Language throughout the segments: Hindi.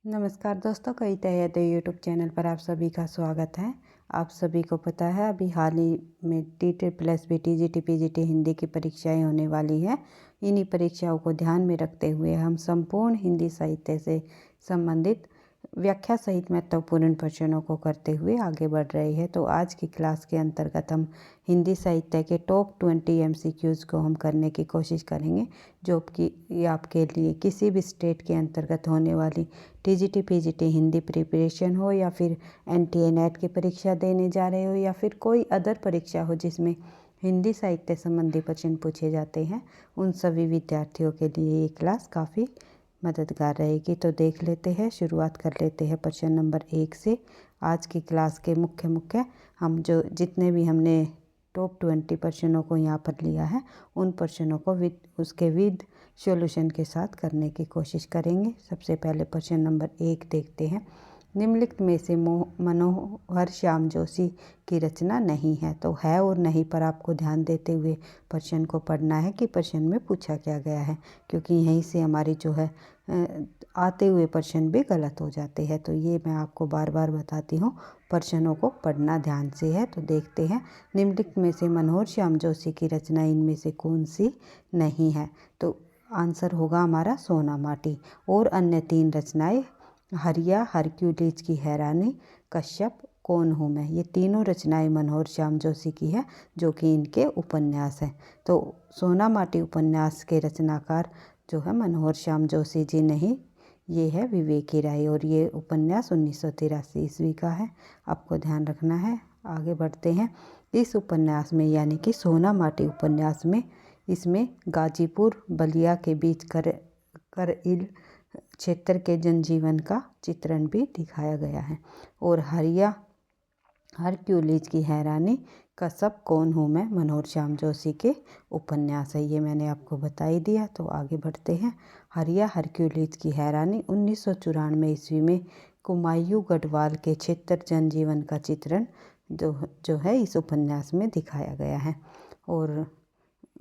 नमस्कार दोस्तों, कई तैयारी यूट्यूब चैनल पर आप सभी का स्वागत है। आप सभी को पता है अभी हाल ही में TTPLSB TGT PGT हिंदी की परीक्षाएं होने वाली हैं। इन्हीं परीक्षाओं को ध्यान में रखते हुए हम संपूर्ण हिंदी साहित्य से संबंधित व्याख्या सहित महत्वपूर्ण प्रश्नों को करते हुए आगे बढ़ रहे हैं। तो आज की क्लास के अंतर्गत हम हिंदी साहित्य के टॉप 20 MCQs को हम करने की कोशिश करेंगे, जो कि आपके लिए किसी भी स्टेट के अंतर्गत होने वाली TGT PGT हिंदी प्रिपरेशन हो या फिर NTA NET की परीक्षा देने जा रहे हो या फिर कोई अदर परीक्षा हो जिसमें हिंदी साहित्य संबंधी प्रश्न पूछे जाते हैं, उन सभी विद्यार्थियों के लिए ये क्लास काफ़ी मददगार रहेगी। तो देख लेते हैं, शुरुआत कर लेते हैं प्रश्न नंबर 1 से। आज की क्लास के मुख्य हम जो जितने भी हमने टॉप 20 प्रश्नों को यहाँ पर लिया है, उन प्रश्नों को उसके विद सॉल्यूशन के साथ करने की कोशिश करेंगे। सबसे पहले प्रश्न नंबर 1 देखते हैं। निम्नलिखित में से मनोहर श्याम जोशी की रचना नहीं है। तो है और नहीं पर आपको ध्यान देते हुए प्रश्न को पढ़ना है कि प्रश्न में पूछा क्या गया है, क्योंकि यहीं से हमारी जो है आते हुए प्रश्न भी गलत हो जाते हैं। तो ये मैं आपको बार बार बताती हूँ, प्रश्नों को पढ़ना ध्यान से है। तो देखते हैं, निम्नलिखित में से मनोहर श्याम जोशी की रचना इनमें से कौन सी नहीं है। तो आंसर होगा हमारा सोना माटी। और अन्य 3 रचनाएं हरिया, हरक्यूलिस की हैरानी, कश्यप, कौन हूँ मैं, ये तीनों रचनाएं मनोहर श्याम जोशी की है, जो कि इनके उपन्यास हैं। तो सोना माटी उपन्यास के रचनाकार जो है मनोहर श्याम जोशी जी नहीं, ये है विवेकी राय, और ये उपन्यास 1983 ईस्वी का है। आपको ध्यान रखना है। आगे बढ़ते हैं। इस उपन्यास में यानी कि सोना माटी उपन्यास में इसमें गाजीपुर बलिया के बीच करइल क्षेत्र के जनजीवन का चित्रण भी दिखाया गया है। और हरिया, हरक्यूलिस की हैरानी, कश्यप, कौन हूँ मैं मनोहर श्याम जोशी के उपन्यास है। ये मैंने आपको बता ही दिया। तो आगे बढ़ते हैं। हरिया, हरक्यूलिस की हैरानी 1994 ईस्वी में कुमायूं गढ़वाल के क्षेत्र जनजीवन का चित्रण जो है इस उपन्यास में दिखाया गया है। और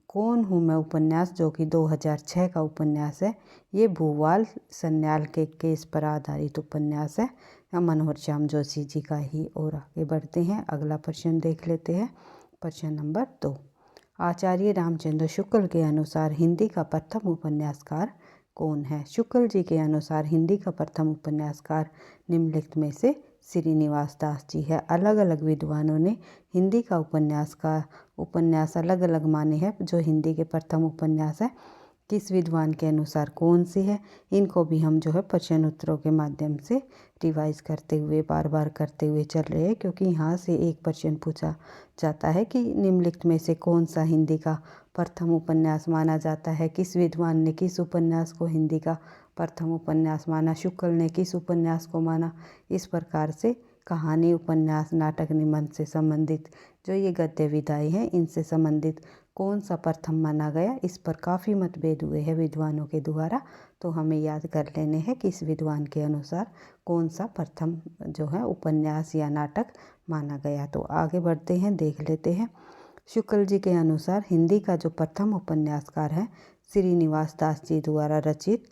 कौन हूँ मैं उपन्यास, जो कि 2006 का उपन्यास है, ये भूवाल सन्याल के केस पर आधारित उपन्यास है, मनोहर श्याम जोशी जी का ही। और आगे बढ़ते हैं, अगला प्रश्न देख लेते हैं। प्रश्न नंबर 2। आचार्य रामचंद्र शुक्ल के अनुसार हिंदी का प्रथम उपन्यासकार कौन है। शुक्ल जी के अनुसार हिंदी का प्रथम उपन्यासकार निम्नलिखित में से श्रीनिवास दास जी है। अलग अलग विद्वानों ने हिंदी का उपन्यास अलग अलग माने हैं। जो हिंदी के प्रथम उपन्यास है, किस विद्वान के अनुसार कौन सी है, इनको भी हम जो है प्रश्न उत्तरों के माध्यम से रिवाइज करते हुए बार बार करते हुए चल रहे हैं, क्योंकि यहाँ से एक प्रश्न पूछा जाता है कि निम्नलिखित में से कौन सा हिंदी का प्रथम उपन्यास माना जाता है। किस विद्वान ने किस उपन्यास को हिंदी का प्रथम उपन्यास माना, शुक्ल ने किस उपन्यास को माना। इस प्रकार से कहानी, उपन्यास, नाटक, निबंध से संबंधित जो ये गद्य विधाएँ हैं, इनसे संबंधित कौन सा प्रथम माना गया, इस पर काफ़ी मतभेद हुए हैं विद्वानों के द्वारा। तो हमें याद कर लेने हैं कि इस विद्वान के अनुसार कौन सा प्रथम जो है उपन्यास या नाटक माना गया। तो आगे बढ़ते हैं, देख लेते हैं। शुक्ल जी के अनुसार हिंदी का जो प्रथम उपन्यासकार है, श्रीनिवास दास जी द्वारा रचित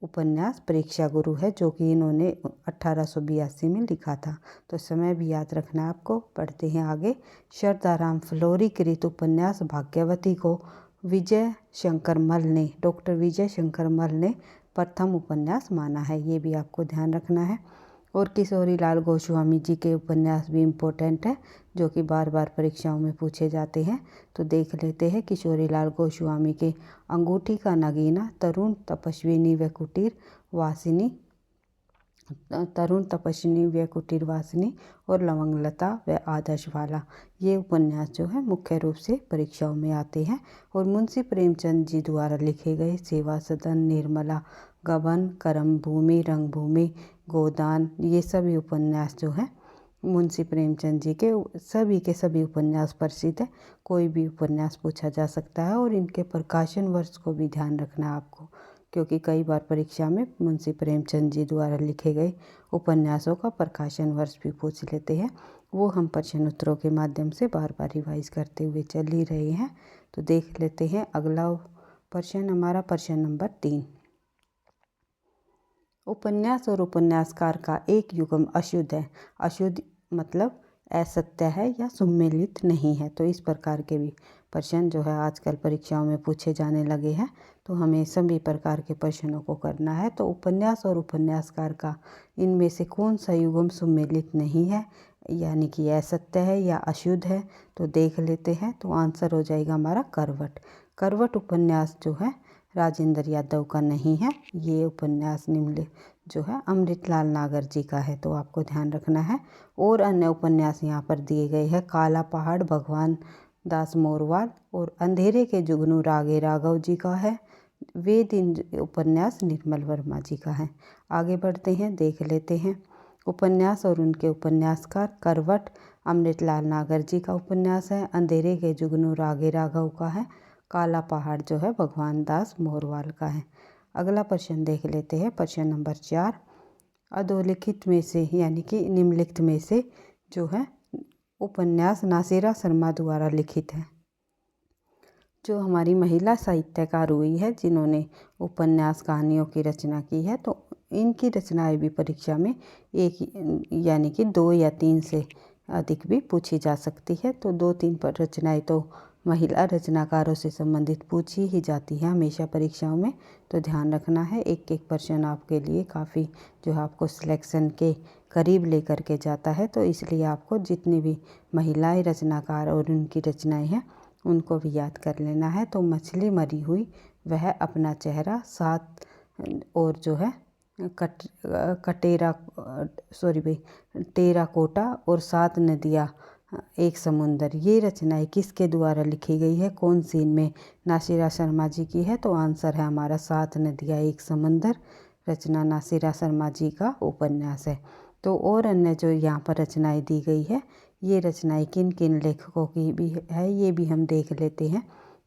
उपन्यास परीक्षा गुरु है, जो कि इन्होंने 1882 में लिखा था। तो समय भी याद रखना आपको। पढ़ते हैं आगे। शरदाराम फ्लोरी कृत उपन्यास भाग्यवती को डॉक्टर विजय शंकर मल ने प्रथम उपन्यास माना है। ये भी आपको ध्यान रखना है। और किशोरी लाल गोस्वामी जी के उपन्यास भी इम्पोर्टेंट है, जो कि बार बार परीक्षाओं में पूछे जाते हैं। तो देख लेते हैं। किशोरी लाल गोस्वामी के अंगूठी का नगीना, तरुण तपस्विनी व कुटीर वासिनी और लवंगलता व आदर्शवाला, ये उपन्यास जो है मुख्य रूप से परीक्षाओं में आते हैं। और मुंशी प्रेमचंद जी द्वारा लिखे गए सेवा सदन, निर्मला, गबन, कर्म भूमि, रंगभूमि, गोदान, ये सभी उपन्यास जो है मुंशी प्रेमचंद जी के सभी उपन्यास प्रसिद्ध है। कोई भी उपन्यास पूछा जा सकता है। और इनके प्रकाशन वर्ष को भी ध्यान रखना है आपको, क्योंकि कई बार परीक्षा में मुंशी प्रेमचंद जी द्वारा लिखे गए उपन्यासों का प्रकाशन वर्ष भी पूछ लेते हैं। वो हम प्रश्न उत्तरों के माध्यम से बार बार रिवाइज करते हुए चल ही रहे हैं। तो देख लेते हैं अगला प्रश्न, हमारा प्रश्न नंबर 3। उपन्यास और उपन्यासकार का एक युग्म अशुद्ध है। अशुद्ध मतलब असत्य है या सुमेलित नहीं है। तो इस प्रकार के भी प्रश्न जो है आजकल परीक्षाओं में पूछे जाने लगे हैं। तो हमें सभी प्रकार के प्रश्नों को करना है। तो उपन्यास और उपन्यासकार का इनमें से कौन सा युग्म सुमेलित नहीं है, यानी कि असत्य है या अशुद्ध है, तो देख लेते हैं। तो आंसर हो जाएगा हमारा करवट। करवट उपन्यास जो है राजेंद्र यादव का नहीं है। ये उपन्यास निम्नलिखित जो है अमृतलाल नागर जी का है, तो आपको ध्यान रखना है। और अन्य उपन्यास यहाँ पर दिए गए हैं। काला पहाड़ भगवान दास मोरवाल और अंधेरे के जुगनू रागे राघव जी का है। वे दिन उपन्यास निर्मल वर्मा जी का है। आगे बढ़ते हैं, देख लेते हैं उपन्यास और उनके उपन्यासकार। करवट अमृतलाल नागर जी का उपन्यास है। अंधेरे के जुगनू रागे राघव का है। काला पहाड़ जो है भगवान दास मोरवाल का है। अगला प्रश्न देख लेते हैं, प्रश्न नंबर 4। अधोलिखित में से यानी कि निम्नलिखित में से जो है उपन्यास नासिरा शर्मा द्वारा लिखित है। जो हमारी महिला साहित्यकार हुई है जिन्होंने उपन्यास कहानियों की रचना की है, तो इनकी रचनाएं भी परीक्षा में एक यानी कि 2 या 3 से अधिक भी पूछी जा सकती है। तो 2-3 रचनाएं तो महिला रचनाकारों से संबंधित पूछी ही जाती है हमेशा परीक्षाओं में। तो ध्यान रखना है, एक एक प्रश्न आपके लिए काफ़ी जो है आपको सिलेक्शन के करीब लेकर के जाता है। तो इसलिए आपको जितनी भी महिलाएं रचनाकार और उनकी रचनाएं हैं उनको भी याद कर लेना है। तो मछली मरी हुई, वह अपना चेहरा, सात और जो है टेराकोटा और 7 नदियाँ एक समुंदर, ये रचनाएं किसके द्वारा लिखी गई है, कौन सी इनमें नासिरा शर्मा जी की है। तो आंसर है हमारा 7 नदियाँ एक समंदर, रचना नासिरा शर्मा जी का उपन्यास है। तो और अन्य जो यहाँ पर रचनाएं दी गई है, ये रचनाएं किन किन लेखकों की भी है ये भी हम देख लेते हैं,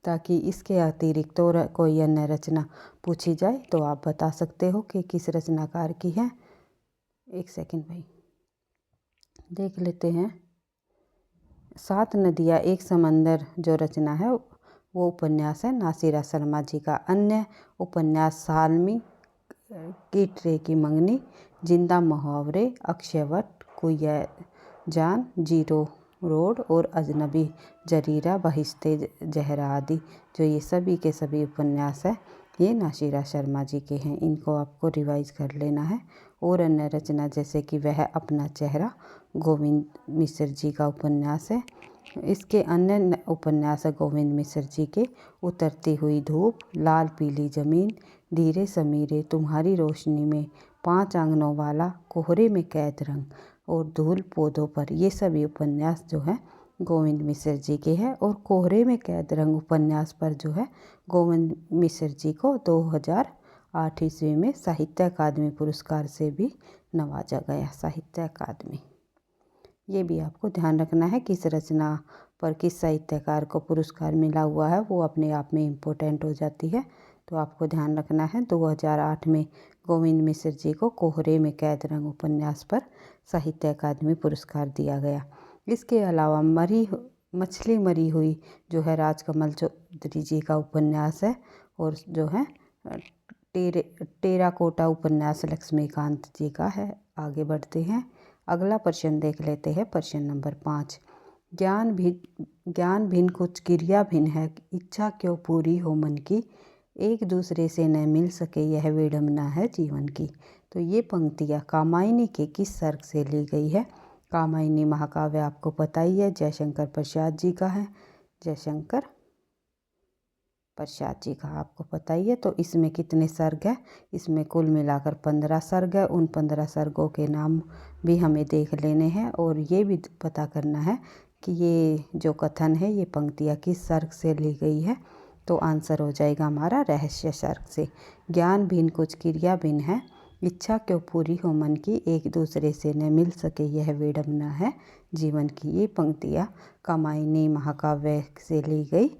ताकि इसके अतिरिक्त और कोई अन्य रचना पूछी जाए तो आप बता सकते हो कि किस रचनाकार की है। एक सेकंड भाई, देख लेते हैं। 7 नदियाँ एक समंदर जो रचना है वो उपन्यास है नासिरा शर्मा जी का। अन्य उपन्यास सालमी, कीटरे की मंगनी, जिंदा मुहावरे, अक्षयवट, कुया जान, जीरो रोड और अजनबी जरीरा, बहिश्ते जहरा आदि, जो ये सभी के सभी उपन्यास है ये नासिरा शर्मा जी के हैं। इनको आपको रिवाइज कर लेना है। और अन्य रचना जैसे कि वह अपना चेहरा गोविंद मिश्र जी का उपन्यास है। इसके अन्य उपन्यास है गोविंद मिश्र जी के उतरती हुई धूप, लाल पीली ज़मीन, धीरे समीरे, तुम्हारी रोशनी में, 5 आंगनों वाला, कोहरे में कैद रंग और धूल पौधों पर, ये सभी उपन्यास जो है गोविंद मिश्र जी के हैं। और कोहरे में कैद रंग उपन्यास पर जो है गोविंद मिश्र जी को 2008 ईस्वी में साहित्य अकादमी पुरस्कार से भी नवाजा गया। साहित्य अकादमी, ये भी आपको ध्यान रखना है। किस रचना पर किस साहित्यकार को पुरस्कार मिला हुआ है वो अपने आप में इम्पोर्टेंट हो जाती है। तो आपको ध्यान रखना है 2008 में गोविंद मिश्र जी को कोहरे में कैद रंग उपन्यास पर साहित्य अकादमी पुरस्कार दिया गया। इसके अलावा मछली मरी हुई जो है राजकमल चौधरी जी का उपन्यास है। और जो है टेराकोटा उपन्यास लक्ष्मीकांत जी का है। आगे बढ़ते हैं, अगला प्रश्न देख लेते हैं, प्रश्न नंबर 5। ज्ञान भिन्न कुछ क्रिया भिन्न है, इच्छा क्यों पूरी हो मन की, एक दूसरे से न मिल सके यह विडंबना है जीवन की। तो ये पंक्तियाँ कामायनी के किस सर्ग से ली गई है। कामायनी महाकाव्य आपको पता ही है, जयशंकर प्रसाद जी का है। जयशंकर प्रसाद जी का आपको पता ही है। तो इसमें कितने सर्ग है, इसमें कुल मिलाकर 15 सर्ग है। उन 15 सर्गों के नाम भी हमें देख लेने हैं और ये भी पता करना है कि ये जो कथन है ये पंक्तियाँ किस सर्ग से ली गई है। तो आंसर हो जाएगा हमारा रहस्य सर्ग से। ज्ञान भिन्न कुछ क्रिया भिन्न है, इच्छा क्यों पूरी हो मन की, एक दूसरे से न मिल सके यह विडंबना है जीवन की, ये पंक्तियाँ कामायनी महाकाव्य से ली गई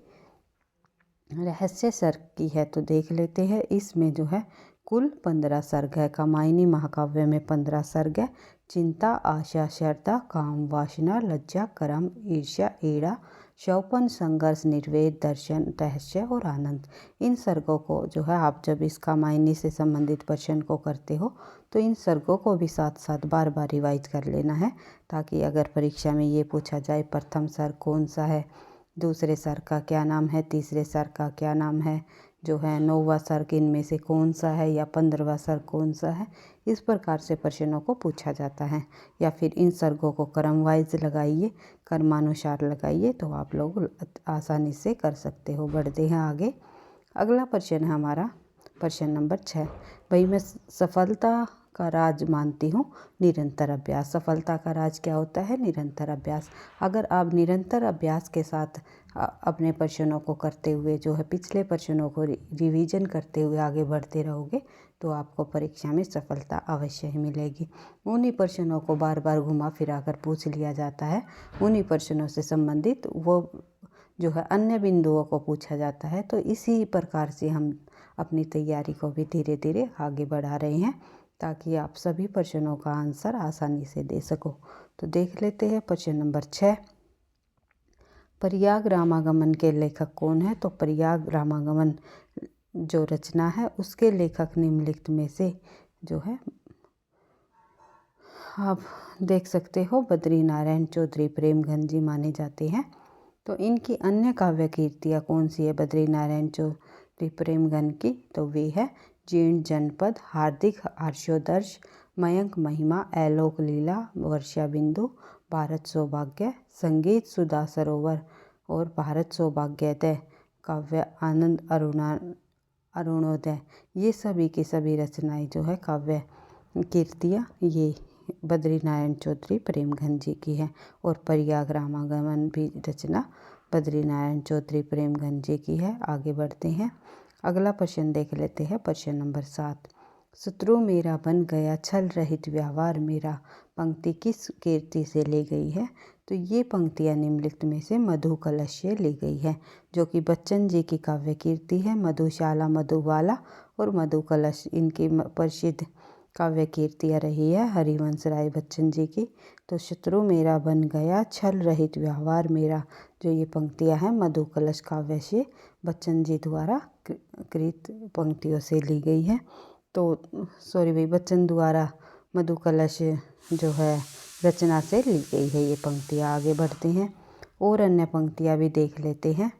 रहस्य सर्ग की है। तो देख लेते हैं, इसमें जो है कुल 15 सर्ग है। कामायनी महाकाव्य में 15 सर्ग है। चिंता, आशा, श्रद्धा, काम, वासना, लज्जा, कर्म, ईर्ष्या, ईड़ा, शौपन, संघर्ष, निर्वेद, दर्शन, रहस्य और आनंद। इन सर्गों को जो है आप जब इस कामायनी से संबंधित प्रश्न को करते हो तो इन सर्गों को भी साथ साथ बार बार रिवाइज कर लेना है, ताकि अगर परीक्षा में ये पूछा जाए प्रथम सर्ग कौन सा है, दूसरे सर्ग का क्या नाम है, तीसरे सर्ग का क्या नाम है, जो है 9वां सर्ग इनमें से कौन सा है, या 15वां सर्ग कौन सा है, इस प्रकार से प्रश्नों को पूछा जाता है। या फिर इन सर्गों को क्रम वाइज लगाइए, क्रमानुसार लगाइए, तो आप लोग आसानी से कर सकते हो। बढ़ते हैं आगे। अगला प्रश्न है हमारा प्रश्न नंबर 6। भाई मैं सफलता का राज मानती हूँ निरंतर अभ्यास। सफलता का राज क्या होता है? निरंतर अभ्यास। अगर आप निरंतर अभ्यास के साथ अपने प्रश्नों को करते हुए जो है पिछले प्रश्नों को रिवीजन करते हुए आगे बढ़ते रहोगे तो आपको परीक्षा में सफलता अवश्य ही मिलेगी। उन्हीं प्रश्नों को बार बार घुमा फिरा कर पूछ लिया जाता है, उन्हीं प्रश्नों से संबंधित वो जो है अन्य बिंदुओं को पूछा जाता है। तो इसी प्रकार से हम अपनी तैयारी को भी धीरे धीरे आगे बढ़ा रहे हैं ताकि आप सभी प्रश्नों का आंसर आसानी से दे सको। तो देख लेते हैं प्रश्न नंबर 6। प्रयाग रामागमन के लेखक कौन है? तो प्रयाग रामागमन जो रचना है उसके लेखक निम्नलिखित में से जो है आप देख सकते हो बद्री नारायण चौधरी प्रेमगंज जी माने जाते हैं। तो इनकी अन्य काव्य कीर्तियाँ कौन सी है बद्री नारायण चौधरी प्रेमगंज की? तो वे है जीर्ण जनपद, हार्दिक हर्षोदर्श, मयंक महिमा, ऐलोक लीला, वर्षा बिंदु, भारत सौभाग्य, संगीत सुधा सरोवर और भारत सौभाग्योदय, काव्य आनंद अरुणोदय। ये सभी की सभी रचनाएं जो है काव्य कीर्तियाँ ये बद्री नारायण चौधरी प्रेमगंज जी की है। और प्रयाग रामागमन भी रचना बद्री नारायण चौधरी प्रेमगंज जी की है। आगे बढ़ते हैं। अगला प्रश्न देख लेते हैं प्रश्न नंबर 7। शत्रु मेरा बन गया छल रहित व्यवहार मेरा, पंक्ति किस कीर्ति से ली गई है? तो ये पंक्तियाँ निम्नलिखित में से मधु कलश से ली गई है, जो कि बच्चन जी की काव्य कीर्ति है। मधुशाला, मधुबाला और मधु कलश इनकी प्रसिद्ध काव्य कीर्तियाँ रही है हरिवंश राय बच्चन जी की। तो शत्रु मेरा बन गया छल रहित व्यवहार मेरा, जो ये पंक्तियाँ हैं मधु कलश काव्य से बच्चन जी द्वारा कृत पंक्तियों से ली गई है। तो भाई बच्चन द्वारा मधु कलश जो है रचना से ली गई है ये पंक्तियाँ। आगे बढ़ते हैं और अन्य पंक्तियाँ भी देख लेते हैं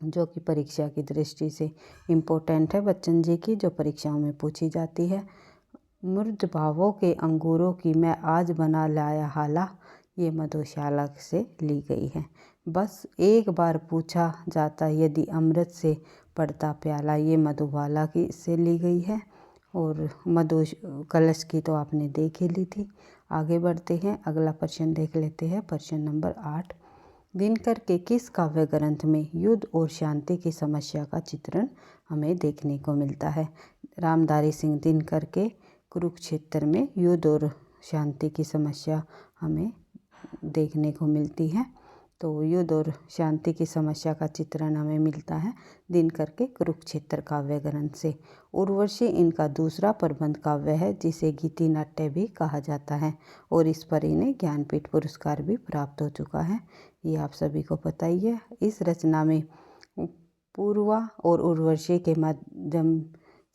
जो कि परीक्षा की दृष्टि से इम्पोर्टेंट है बच्चन जी की, जो परीक्षाओं में पूछी जाती है। मूर्ध भावों के अंगूरों की मैं आज बना लाया हाला, ये मधुशाला से ली गई है। बस एक बार पूछा जाता यदि अमृत से पड़ता प्याला, ये मधुबाला की से ली गई है। और मधु कलश की तो आपने देख ही ली थी। आगे बढ़ते हैं। अगला प्रश्न देख लेते हैं प्रश्न नंबर 8। दिनकर के किस काव्य ग्रंथ में युद्ध और शांति की समस्या का चित्रण हमें देखने को मिलता है? रामधारी सिंह दिनकर के कुरुक्षेत्र में युद्ध और शांति की समस्या हमें देखने को मिलती है। तो युद्ध और शांति की समस्या का चित्रण हमें मिलता है दिनकर के कुरुक्षेत्र काव्य ग्रंथ से। उर्वशी इनका दूसरा प्रबंध काव्य है जिसे गीति नाट्य भी कहा जाता है और इस पर इन्हें ज्ञानपीठ पुरस्कार भी प्राप्त हो चुका है, ये आप सभी को पता ही है। इस रचना में पूर्वा और उर्वशी के माध्यम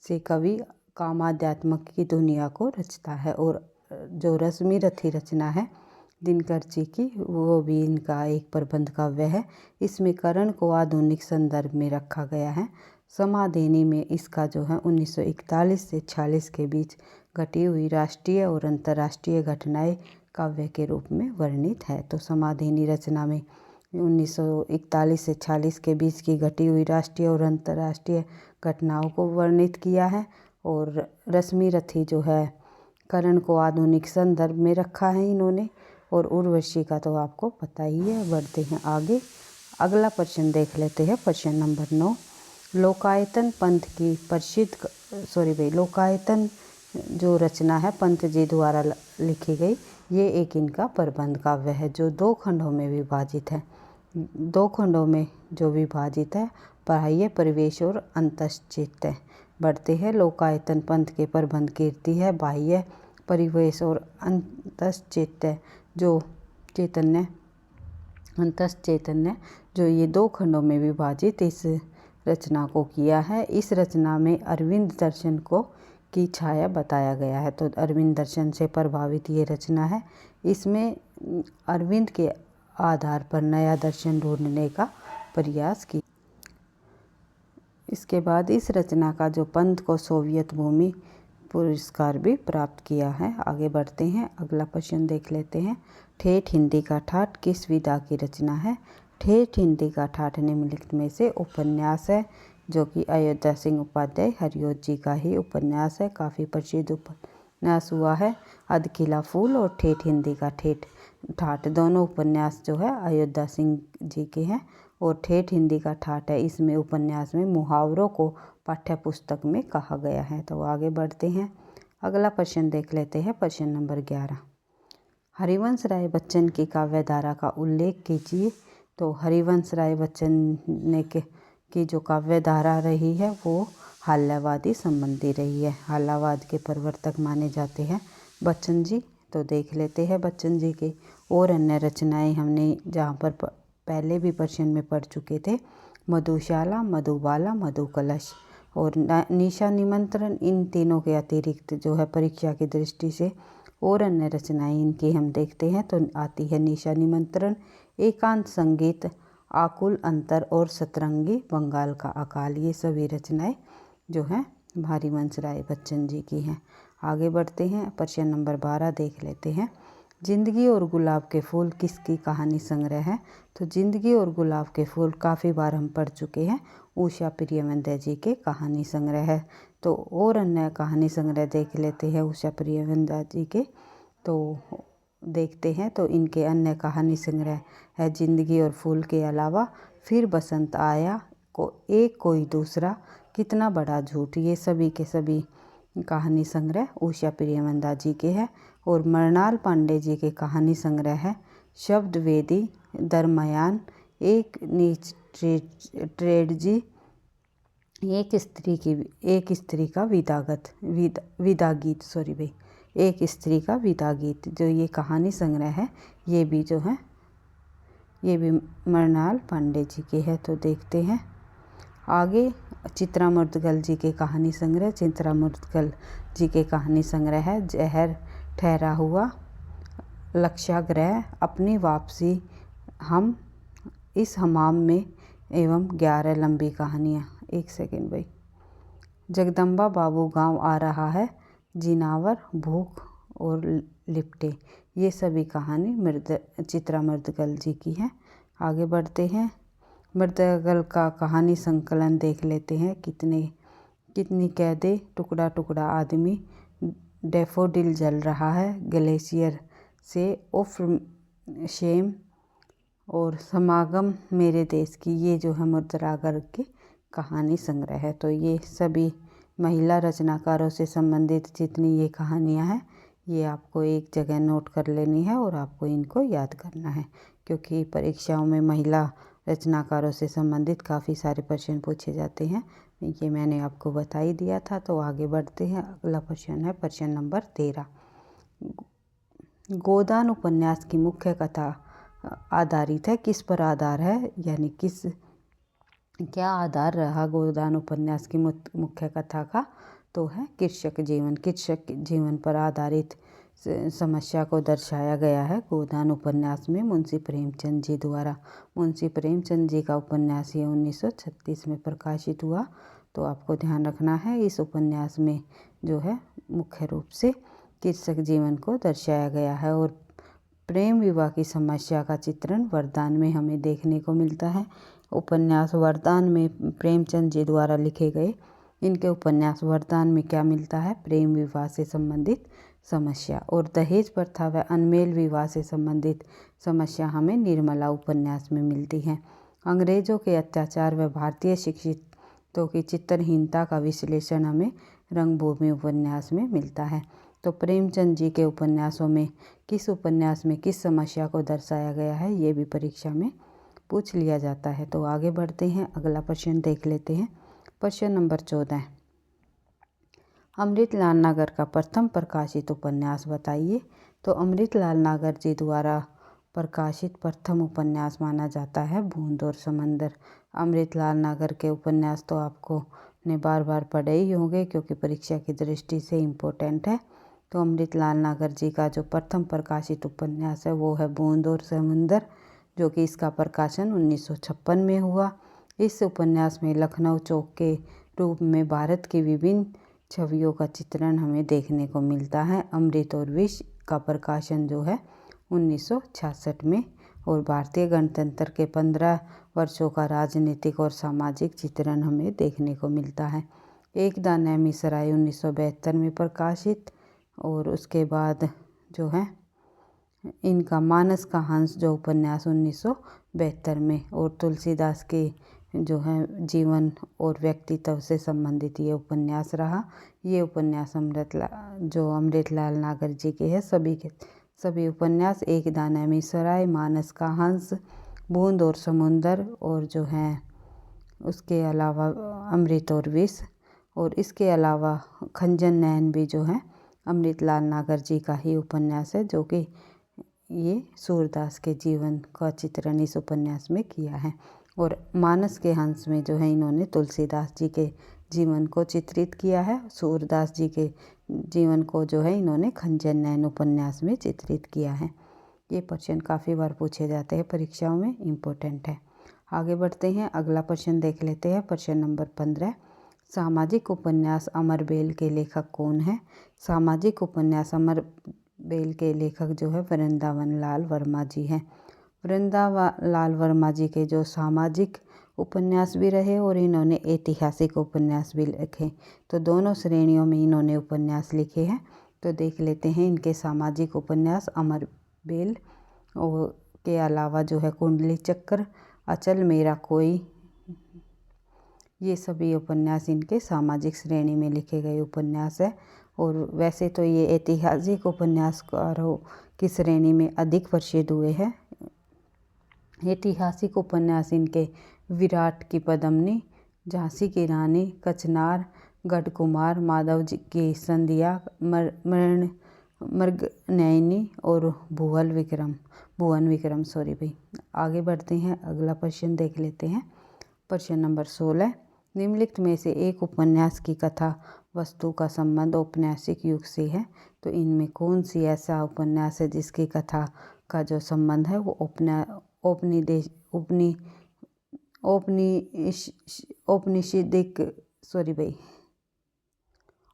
से कवि कामाध्यात्मक की दुनिया को रचता है। और जो रश्मि रथी रचना है दिनकर जी की वो भी इनका एक प्रबंध काव्य है। इसमें करण को आधुनिक संदर्भ में रखा गया है। समाधेनी में इसका जो है 1941 से 46 के बीच घटी हुई राष्ट्रीय और अंतर्राष्ट्रीय घटनाएं काव्य के रूप में वर्णित है। तो समाधेनी रचना में 1941 से 46 के बीच की घटी हुई राष्ट्रीय और अंतर्राष्ट्रीय घटनाओं को वर्णित किया है। और रश्मि रथी जो है करण को आधुनिक संदर्भ में रखा है इन्होंने। और उर्वशी का तो आपको पता ही है। बढ़ते हैं आगे। अगला प्रश्न देख लेते हैं प्रश्न नंबर 9। लोकायतन पंथ की प्रसिद्ध लोकायतन जो रचना है पंत जी द्वारा लिखी गई, ये एक इनका प्रबंध काव्य है जो 2 खंडों में विभाजित है। 2 खंडों में जो विभाजित है, बाह्य परिवेश और अंतश्चित्त। बढ़ते हैं। लोकायतन पंथ के प्रबंध कीर्ति है बाह्य परिवेश और अंतश्चित्त, जो चैतन्य अंतस चैतन्य जो ये 2 खंडों में विभाजित इस रचना को किया है। इस रचना में अरविंद दर्शन को की छाया बताया गया है। तो अरविंद दर्शन से प्रभावित ये रचना है। इसमें अरविंद के आधार पर नया दर्शन ढूंढने का प्रयास किया। इसके बाद इस रचना का जो पंत को सोवियत भूमि पुरस्कार भी प्राप्त किया है। आगे बढ़ते हैं, अगला प्रश्न देख लेते हैं। ठेठ हिंदी का ठाठ किस विधा की रचना है? ठेठ हिंदी का ठाठ निम्नलिखित में से उपन्यास है, जो कि अयोध्या सिंह उपाध्याय हरिओत जी का ही उपन्यास है। काफ़ी प्रसिद्ध उपन्यास हुआ है। अधखिला फूल और ठेठ हिंदी का ठेठ ठाठ दोनों उपन्यास जो है अयोध्या सिंह जी के हैं। और ठेठ हिंदी का ठाठ है, इसमें उपन्यास में मुहावरों को पाठ्य पुस्तक में कहा गया है। तो आगे बढ़ते हैं, अगला प्रश्न देख लेते हैं। प्रश्न नंबर 11, हरिवंश राय बच्चन की काव्यधारा का उल्लेख कीजिए। तो हरिवंश राय बच्चन ने की जो काव्यधारा रही है वो हाल्यवादी संबंधी रही है। हाल्यवाद के प्रवर्तक माने जाते हैं बच्चन जी। तो देख लेते हैं बच्चन जी के और अन्य रचनाएं हमने जहाँ पर पहले भी प्रश्न में पढ़ चुके थे। मधुशाला, मधुबाला, मधुकलश और निशा निमंत्रण, इन तीनों के अतिरिक्त जो है परीक्षा की दृष्टि से और अन्य रचनाएं इनकी हम देखते हैं तो आती है निशा निमंत्रण, एकांत संगीत, आकुल अंतर और सतरंगी, बंगाल का अकाल। ये सभी रचनाएं जो हैं हरिवंश राय बच्चन जी की हैं। आगे बढ़ते हैं, प्रश्न नंबर 12 देख लेते हैं। जिंदगी और गुलाब के फूल किसकी कहानी संग्रह है? तो जिंदगी और गुलाब के फूल काफ़ी बार हम पढ़ चुके हैं, उषा प्रियवंदा जी के कहानी संग्रह है। तो और अन्य कहानी संग्रह देख लेते हैं उषा प्रियवंदा जी के। तो देखते हैं, तो इनके अन्य कहानी संग्रह है जिंदगी और फूल के अलावा फिर बसंत आया, एक कोई दूसरा, कितना बड़ा झूठ। ये सभी के सभी कहानी संग्रह उषा प्रियवंदा जी के हैं। और मृणाल पांडे जी के कहानी संग्रह है शब्द वेदी, दरमयान, एक नीच ट्रेडजी, एक स्त्री का विदा गीत, सॉरी भाई, एक स्त्री का विदा गीत। जो ये कहानी संग्रह है ये भी जो है ये भी मृणाल पांडे जी के है। तो देखते हैं आगे, चित्रा मुद्गल जी के कहानी संग्रह। चित्रा मुद्गल जी के कहानी संग्रह है जहर ठहरा हुआ, लक्षाग्रह, अपनी वापसी, हम, इस हमाम में एवं 11 लंबी कहानियाँ। एक सेकेंड भाई, जगदम्बा बाबू गांव आ रहा है, जिनावर, भूख और लिपटे। ये सभी कहानी चित्रा मुद्गल जी की है। आगे बढ़ते हैं, मुद्गल का कहानी संकलन देख लेते हैं। कितनी कैदे, टुकड़ा टुकड़ा आदमी, डैफोडिल जल रहा है, ग्लेशियर से, उफ शेम और समागम मेरे देश की। ये जो है मुद्रागर की कहानी संग्रह है। तो ये सभी महिला रचनाकारों से संबंधित जितनी ये कहानियाँ हैं ये आपको एक जगह नोट कर लेनी है और आपको इनको याद करना है, क्योंकि परीक्षाओं में महिला रचनाकारों से संबंधित काफ़ी सारे प्रश्न पूछे जाते हैं। ये मैंने आपको बता ही दिया था। तो आगे बढ़ते हैं, अगला प्रश्न है प्रश्न नंबर 13। गोदान उपन्यास की मुख्य कथा आधारित है, किस पर आधार है, यानी क्या आधार रहा गोदान उपन्यास की मुख्य कथा का? तो है कृषक जीवन। कृषक जीवन पर आधारित समस्या को दर्शाया गया है गोदान उपन्यास में मुंशी प्रेमचंद जी द्वारा। मुंशी प्रेमचंद जी का उपन्यास ये 1936 में प्रकाशित हुआ। तो आपको ध्यान रखना है, इस उपन्यास में जो है मुख्य रूप से कृषक जीवन को दर्शाया गया है। और प्रेम विवाह की समस्या का चित्रण वरदान में हमें देखने को मिलता है। उपन्यास वरदान में प्रेमचंद जी द्वारा लिखे गए इनके उपन्यास वरदान में क्या मिलता है? प्रेम विवाह से संबंधित समस्या। और दहेज प्रथा व अनमेल विवाह से संबंधित समस्या हमें निर्मला उपन्यास में मिलती है। अंग्रेजों के अत्याचार व भारतीय शिक्षितों की चित्रहीनता का विश्लेषण हमें रंगभूमि उपन्यास में मिलता है। तो प्रेमचंद जी के उपन्यासों में किस उपन्यास में किस समस्या को दर्शाया गया है, ये भी परीक्षा में पूछ लिया जाता है। तो आगे बढ़ते हैं, अगला प्रश्न देख लेते हैं। प्रश्न नंबर 14, अमृतलाल नागर का प्रथम प्रकाशित उपन्यास बताइए। तो अमृतलाल नागर जी द्वारा प्रकाशित प्रथम उपन्यास माना जाता है बूंद और समंदर। अमृतलाल नागर के उपन्यास तो आपको ने बार बार पढ़े ही होंगे क्योंकि परीक्षा की दृष्टि से इम्पोर्टेंट है। तो अमृतलाल नागर जी का जो प्रथम प्रकाशित उपन्यास है वो है बूंद और समंदर, जो कि इसका प्रकाशन 1956 में हुआ। इस उपन्यास में लखनऊ चौक के रूप में भारत की विभिन्न छवियों का चित्रण हमें देखने को मिलता है। अमृत और विष का प्रकाशन जो है 1966 में, और भारतीय गणतंत्र के 15 वर्षों का राजनीतिक और सामाजिक चित्रण हमें देखने को मिलता है। एक द नैमिषारण्य 1972 में प्रकाशित, और उसके बाद जो है इनका मानस का हंस जो उपन्यास 1972 में, और तुलसीदास के जो है जीवन और व्यक्तित्व से संबंधित ये उपन्यास रहा। ये उपन्यास अमृतलाल नागर जी के है। सभी उपन्यास एक द नैमिषारण्य, मानस का हंस, बूंद और समुंदर, और जो है उसके अलावा अमृत और विष, और इसके अलावा खंजन नयन भी जो है अमृतलाल नागर जी का ही उपन्यास है, जो कि ये सूरदास के जीवन का चित्रण इस उपन्यास में किया है। और मानस के हंस में जो है इन्होंने तुलसीदास जी के जीवन को चित्रित किया है। सूरदास जी के जीवन को जो है इन्होंने खंजन नयन उपन्यास में चित्रित किया है। ये प्रश्न काफ़ी बार पूछे जाते हैं परीक्षाओं में, इम्पोर्टेंट है। आगे बढ़ते हैं, अगला प्रश्न देख लेते हैं। प्रश्न नंबर 15, सामाजिक उपन्यास अमरबेल के लेखक कौन है? सामाजिक उपन्यास अमरबेल के लेखक जो है वृंदावन लाल वर्मा जी हैं। वृंदावन लाल वर्मा जी के जो सामाजिक उपन्यास भी रहे और इन्होंने ऐतिहासिक उपन्यास भी लिखे, तो दोनों श्रेणियों में इन्होंने उपन्यास लिखे हैं। तो देख लेते हैं इनके सामाजिक उपन्यास। अमरबेल और के अलावा जो है कुंडली चक्र, अचल मेरा कोई, ये सभी उपन्यास इनके सामाजिक श्रेणी में लिखे गए उपन्यास है। और वैसे तो ये ऐतिहासिक उपन्यासकारों की श्रेणी में अधिक प्रसिद्ध हुए हैं। ऐतिहासिक उपन्यास इनके विराट की पद्मिनी, झांसी की रानी, कचनार, गढ़कुमार, माधव जी की संध्या, मृगनयनी और भुवन विक्रम आगे बढ़ते हैं, अगला प्रश्न देख लेते हैं। प्रश्न नंबर 16, निम्नलिखित में से एक उपन्यास की कथा वस्तु का संबंध औपन्यासिक युग से है। तो इनमें कौन सी ऐसा उपन्यास है जिसकी कथा का जो संबंध है वो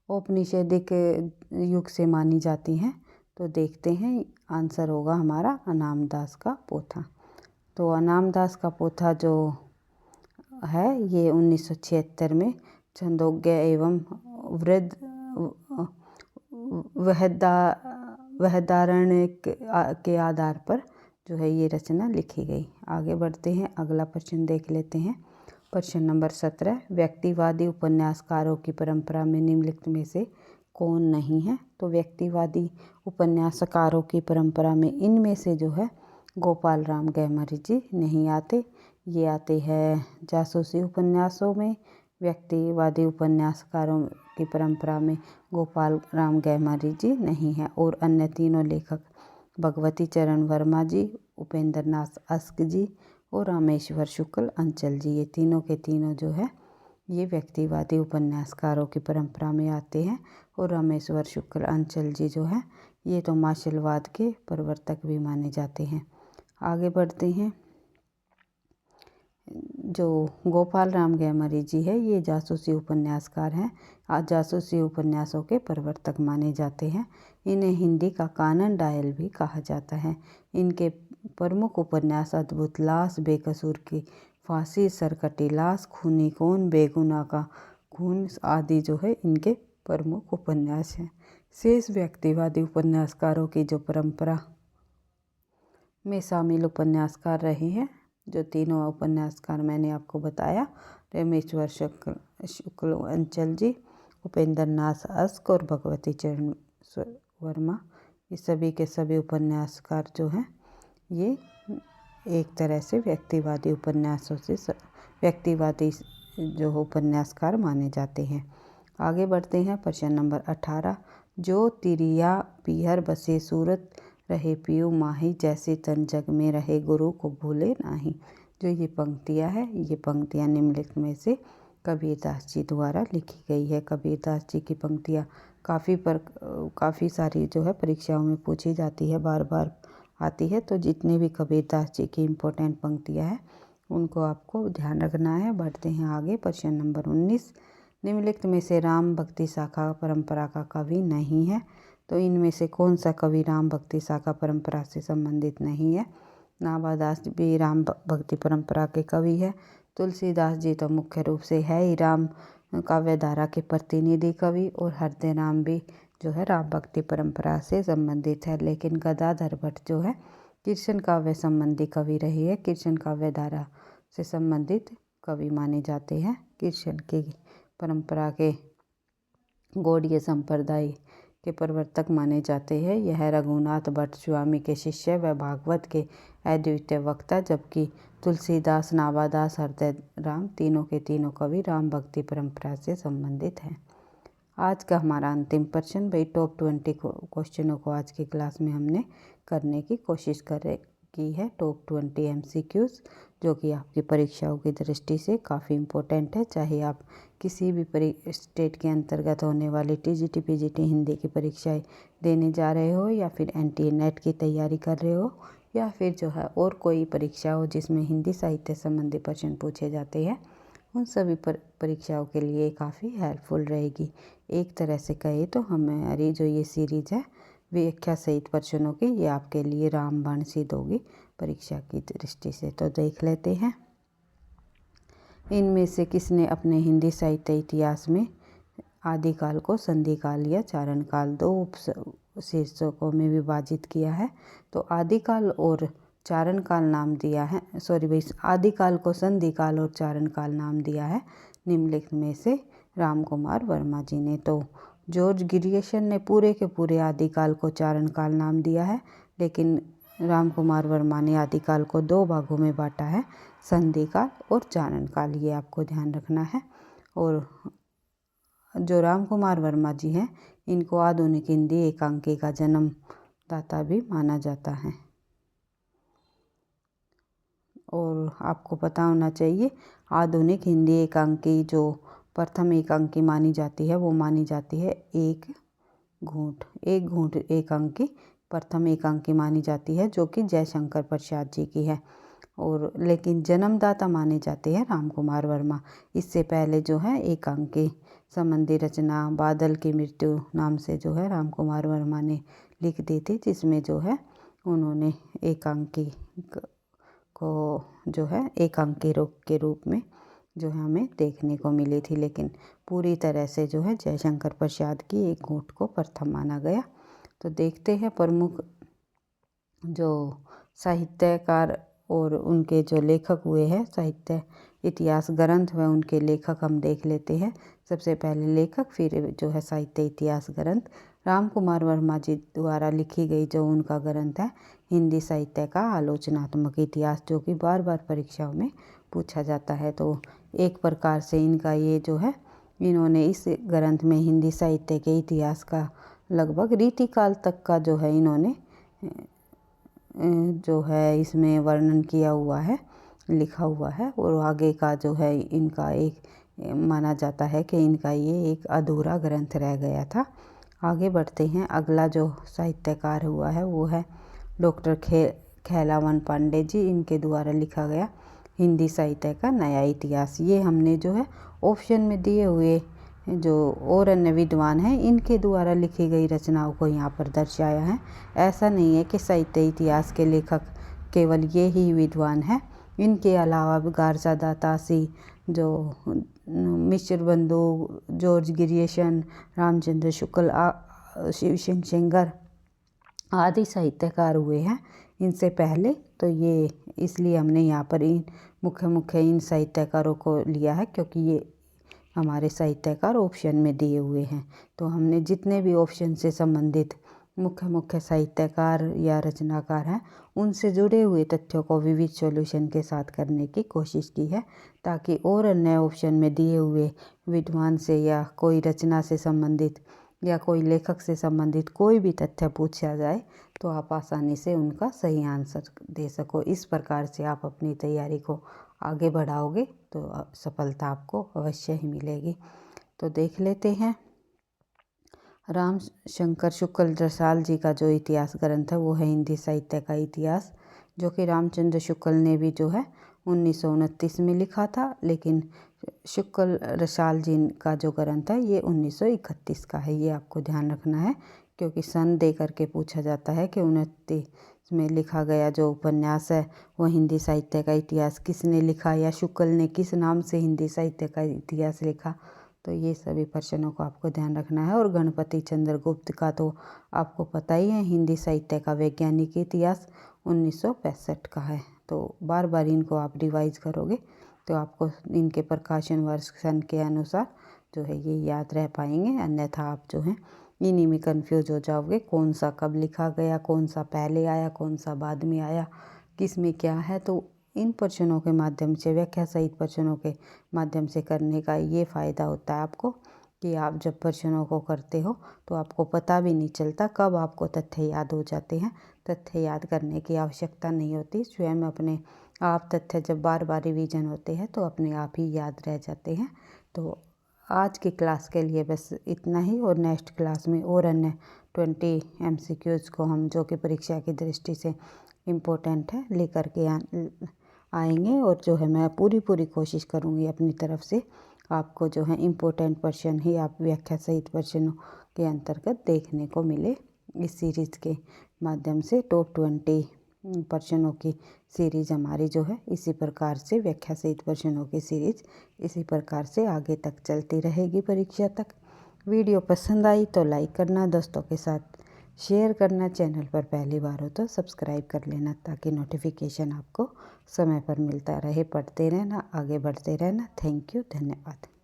औपनिषदिक युग से मानी जाती हैं? तो देखते हैं, आंसर होगा हमारा अनामदास का पोथा। तो अनामदास का पोथा जो है ये 1976 में छंदोग्य एवं वृहदारण्य के आधार पर जो है ये रचना लिखी गई। आगे बढ़ते हैं, अगला प्रश्न देख लेते हैं। प्रश्न नंबर 17, व्यक्तिवादी उपन्यासकारों की परंपरा में निम्नलिखित में से कौन नहीं है? तो व्यक्तिवादी उपन्यासकारों की परंपरा में इनमें से जो है गोपाल राम गैमरी जी नहीं आते। ये आते हैं जासूसी उपन्यासों में। व्यक्तिवादी उपन्यासकारों की परंपरा में गोपाल राम गैमरी जी नहीं हैं। और अन्य तीनों लेखक भगवती चरण वर्मा जी, उपेंद्र नाथ अस्क जी और रामेश्वर शुक्ल अंचल जी, ये तीनों के तीनों जो है ये व्यक्तिवादी उपन्यासकारों की परंपरा में आते हैं। और रामेश्वर शुक्ल अंचल जी जो है ये तो मार्शलवाद के प्रवर्तक भी माने जाते हैं। आगे बढ़ते हैं, जो गोपाल राम गैमरी जी है ये जासूसी उपन्यासकार हैं। जासूसी उपन्यासों के प्रवर्तक माने जाते हैं। इन्हें हिंदी का कानन डायल भी कहा जाता है। इनके प्रमुख उपन्यास अद्भुत लाश, बेकसूर की फांसी, सरकटी लाश, खूनी कौन, बेगुनाह का खून आदि जो है इनके प्रमुख उपन्यास हैं। शेष व्यक्तिवादी उपन्यासकारों की जो परंपरा में शामिल उपन्यासकार रहे हैं, जो तीनों उपन्यासकार मैंने आपको बताया, रामेश्वर शुक्ल अंचल जी, उपेंद्र नाथ अस्क और भगवती चरण वर्मा, ये सभी के सभी उपन्यासकार जो हैं ये एक तरह से व्यक्तिवादी जो उपन्यासकार माने जाते हैं। आगे बढ़ते हैं, प्रश्न नंबर 18, जो तिरिया पीहर बसे सूरत रहे पियू माही, जैसे तन जग में रहे गुरु को भूले नाही। जो ये पंक्तियाँ है, ये पंक्तियाँ निम्नलिखित में से कबीरदास जी द्वारा लिखी गई है। कबीरदास जी की पंक्तियाँ काफ़ी सारी जो है परीक्षाओं में पूछी जाती है, बार बार आती है। तो जितने भी कबीरदास जी की इम्पोर्टेंट पंक्तियाँ हैं उनको आपको ध्यान रखना है। बढ़ते हैं आगे। प्रश्न नंबर 19, निम्नलिखित में से राम भक्ति शाखा परंपरा का कवि नहीं है। तो इनमें से कौन सा कवि राम भक्ति शाखा परंपरा से संबंधित नहीं है? नाभादास भी राम भक्ति परंपरा के कवि है। तुलसीदास जी तो मुख्य रूप से है ही राम काव्य धारा के प्रतिनिधि कवि, और हृदय राम भी जो है राम भक्ति परंपरा से संबंधित है। लेकिन गदाधर भट्ट जो है कृष्ण काव्य संबंधी कवि रही है, कृष्ण काव्य धारा से संबंधित कवि माने जाते हैं। कृष्ण की परंपरा के गौड़ीय संप्रदाय के प्रवर्तक माने जाते हैं। यह रघुनाथ भट्ट स्वामी के शिष्य व भागवत के अद्वितीय वक्ता, जबकि तुलसीदास, नाभादास, हृदय राम तीनों के तीनों कवि राम भक्ति परंपरा से संबंधित हैं। आज का हमारा अंतिम प्रश्न, भाई टॉप 20 क्वेश्चनों को आज की क्लास में हमने करने की कोशिश की है। टॉप 20 MCQs जो कि आपकी परीक्षाओं की दृष्टि से काफ़ी इम्पोर्टेंट है। चाहे आप किसी भी स्टेट के अंतर्गत होने वाली TGT PGT हिंदी की परीक्षाएं देने जा रहे हो, या फिर NTA NET की तैयारी कर रहे हो, या फिर जो है और कोई परीक्षा हो जिसमें हिंदी साहित्य संबंधी प्रश्न पूछे जाते हैं, उन सभी परीक्षाओं के लिए काफ़ी हेल्पफुल रहेगी। एक तरह से कहे तो हमारी जो ये सीरीज है व्याख्या सहित प्रश्नों की, ये आपके लिए रामबाण सिद्ध होगी परीक्षा की दृष्टि से। तो देख लेते हैं, इनमें से किसने अपने हिंदी साहित्य इतिहास में आदिकाल को संधिकाल या चारणकाल दो उप शीर्षकों में विभाजित किया है? तो आदिकाल और चारणकाल नाम दिया है, आदिकाल को संधिकाल और चारणकाल नाम दिया है निम्नलिखित में से राम कुमार वर्मा जी ने। तो जॉर्ज ग्रियर्सन ने पूरे के पूरे आदिकाल को चारणकाल नाम दिया है, लेकिन राम कुमार वर्मा ने आदिकाल को दो भागों में बांटा है, संधिकाल और चारणकाल। ये आपको ध्यान रखना है। और जो राम कुमार वर्मा जी हैं, इनको आधुनिक हिंदी एकांकी का जन्मदाता भी माना जाता है। और आपको पता होना चाहिए, आधुनिक हिंदी एकांकी जो प्रथम एकांकी मानी जाती है वो मानी जाती है एक घूंट एकांकी प्रथम एकांकी मानी जाती है, जो कि जयशंकर प्रसाद जी की है। और लेकिन जन्मदाता माने जाते हैं राम कुमार वर्मा। इससे पहले जो है एकांकी संबंधी रचना बादल की मृत्यु नाम से जो है राम कुमार वर्मा ने लिख दी थी, जिसमें जो है उन्होंने एकांकी को जो है एकांकी के रूप में जो है हमें देखने को मिली थी। लेकिन पूरी तरह से जो है जयशंकर प्रसाद की एक घूंट को प्रथम माना गया। तो देखते हैं प्रमुख जो साहित्यकार और उनके जो लेखक हुए हैं, साहित्य इतिहास ग्रंथ व उनके लेखक हम देख लेते हैं। सबसे पहले लेखक, फिर जो है साहित्य इतिहास ग्रंथ। राम कुमार वर्मा जी द्वारा लिखी गई जो उनका ग्रंथ है हिंदी साहित्य का आलोचनात्मक इतिहास, जो कि बार बार परीक्षाओं में पूछा जाता है। तो एक प्रकार से इनका ये जो है, इन्होंने इस ग्रंथ में हिंदी साहित्य के इतिहास का लगभग रीतिकाल तक का जो है इन्होंने जो है इसमें वर्णन किया हुआ है, लिखा हुआ है। और आगे का जो है इनका एक माना जाता है कि इनका ये एक अधूरा ग्रंथ रह गया था। आगे बढ़ते हैं। अगला जो साहित्यकार हुआ है वो है डॉक्टर खेलावन पांडे जी। इनके द्वारा लिखा गया हिंदी साहित्य का नया इतिहास। ये हमने जो है ऑप्शन में दिए हुए जो और अन्य विद्वान हैं, इनके द्वारा लिखी गई रचनाओं को यहाँ पर दर्शाया है। ऐसा नहीं है कि साहित्य इतिहास के लेखक केवल ये ही विद्वान हैं। इनके अलावा गारजादा तासी, जो मिश्र बंधु, जॉर्ज ग्रियर्सन, रामचंद्र शुक्ल, शिव सिंह सेंगर आदि साहित्यकार हुए हैं इनसे पहले। तो ये इसलिए हमने यहाँ पर इन मुख्य इन साहित्यकारों को लिया है, क्योंकि ये हमारे साहित्यकार ऑप्शन में दिए हुए हैं। तो हमने जितने भी ऑप्शन से संबंधित मुख्य साहित्यकार या रचनाकार हैं, उनसे जुड़े हुए तथ्यों को विविध सॉल्यूशन के साथ करने की कोशिश की है, ताकि और अन्य ऑप्शन में दिए हुए विद्वान से या कोई रचना से संबंधित या कोई लेखक से संबंधित कोई भी तथ्य पूछा जाए तो आप आसानी से उनका सही आंसर दे सको। इस प्रकार से आप अपनी तैयारी को आगे बढ़ाओगे तो सफलता आपको अवश्य ही मिलेगी। तो देख लेते हैं राम शंकर शुक्ल रसाल जी का जो इतिहास ग्रंथ है वो है हिंदी साहित्य का इतिहास, जो कि रामचंद्र शुक्ल ने भी जो है 1929 में लिखा था, लेकिन शुक्ल रसाल जी का जो ग्रंथ है ये 1931 का है। ये आपको ध्यान रखना है, क्योंकि सन दे करके पूछा जाता है कि 29 में लिखा गया जो उपन्यास है वो हिंदी साहित्य का इतिहास किसने लिखा, या शुक्ल ने किस नाम से हिंदी साहित्य का इतिहास लिखा। तो ये सभी प्रश्नों को आपको ध्यान रखना है। और गणपति चंद्र गुप्त का तो आपको पता ही है, हिंदी साहित्य का वैज्ञानिक इतिहास 1965 का है। तो बार बार इनको आप रिवाइज करोगे तो आपको इनके प्रकाशन वर्ष सन के अनुसार जो है ये याद रह पाएंगे, अन्यथा आप जो है इन्हीं में कंफ्यूज हो जाओगे, कौन सा कब लिखा गया, कौन सा पहले आया, कौन सा बाद में आया, किस में क्या है। तो इन प्रश्नों के माध्यम से, व्याख्या सहित प्रश्नों के माध्यम से करने का ये फ़ायदा होता है आपको कि आप जब प्रश्नों को करते हो तो आपको पता भी नहीं चलता कब आपको तथ्य याद हो जाते हैं। तथ्य याद करने की आवश्यकता नहीं होती, स्वयं अपने आप तथ्य जब बार बार रिवीजन होते हैं तो अपने आप ही याद रह जाते हैं। तो आज की क्लास के लिए बस इतना ही, और नेक्स्ट क्लास में और अन्य 20 MCQs को हम जो कि परीक्षा की दृष्टि से इम्पोर्टेंट है लेकर के आएंगे। और जो है मैं पूरी कोशिश करूँगी अपनी तरफ से आपको जो है इम्पोर्टेंट प्रश्न ही आप व्याख्या सहित प्रश्नों के अंतर्गत देखने को मिले। इस सीरीज़ के माध्यम से टॉप 20 प्रश्नों की सीरीज़ हमारी जो है इसी प्रकार से, व्याख्या सहित प्रश्नों की सीरीज़ इसी प्रकार से आगे तक चलती रहेगी परीक्षा तक। वीडियो पसंद आई तो लाइक करना, दोस्तों के साथ शेयर करना, चैनल पर पहली बार हो तो सब्सक्राइब कर लेना ताकि नोटिफिकेशन आपको समय पर मिलता रहे। पढ़ते रहना, आगे बढ़ते रहना। थैंक यू, धन्यवाद।